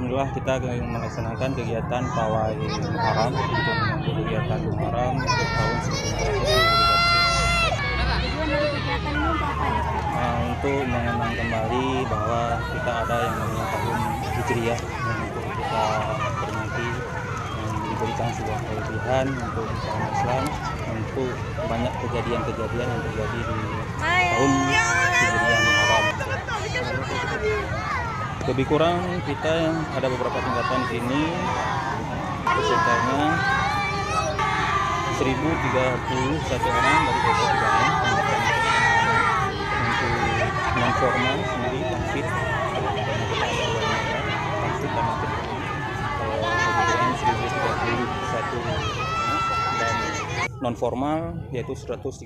Alhamdulillah kita melaksanakan kegiatan pawai Muharram untuk menyambut kegiatan Muharram untuk tahun 1441. Tujuan dari kegiatan ini untuk apa ya? Untuk mengenang kembali bahwa kita ada yang namanya tahun Hijriah yang untuk kita peringati yang diberikan sebuah kelebihan untuk umat Islam untuk banyak kejadian-kejadian yang terjadi di tahun Hijriah Muharram. Lebih kurang kita yang ada beberapa tingkatan di sini, pesertanya 1031 orang dari Desa Cibaeng. Untuk non formal sendiri Tamsit, Tamsit dan Tamsit 1031 dan non formal yaitu 113,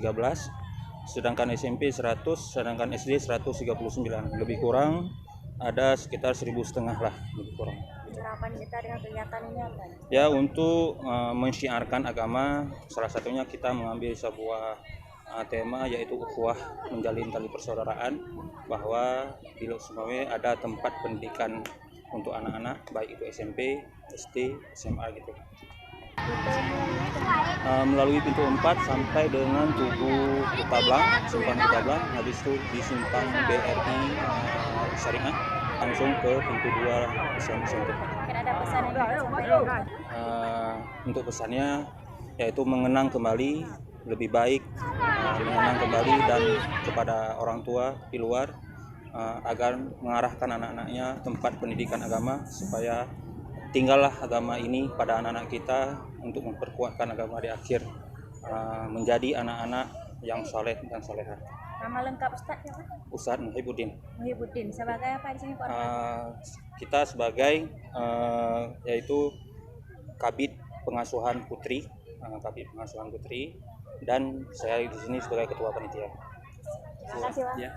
sedangkan SMP 100, sedangkan SD 139. Lebih kurang ada sekitar 1.500 lah, lebih kurang. Harapan kita dengan kegiatan ini apa? Ya, untuk mensyiarkan agama, salah satunya kita mengambil sebuah tema yaitu ukhuwah, menjalin tali persaudaraan, bahwa di Lok Sumawe ada tempat pendidikan untuk anak-anak baik itu SMP, SD, SMA gitu. Melalui pintu 4 sampai dengan Tugu Utablang, Simpang Utablang, habis itu di Simpang BRI Syariah langsung ke pintu 2 SMP. Mungkin ada pesan yang ingin disampaikan? Untuk pesannya yaitu mengenang kembali, lebih baik mengenang kembali dan kepada orang tua di luar agar mengarahkan anak-anaknya tempat pendidikan agama supaya tinggallah agama ini pada anak-anak kita untuk memperkuatkan agama di akhir, menjadi anak-anak yang saleh dan salehah. Nama lengkap Ustadz siapa? Ustadz Muhyiddin. Muhyiddin. Sebagai apa di sini Pak? Kita sebagai yaitu Kabid Pengasuhan Putri, Kabid Pengasuhan Putri, dan saya di sini sebagai ketua panitia. Terima kasih Pak. Ya.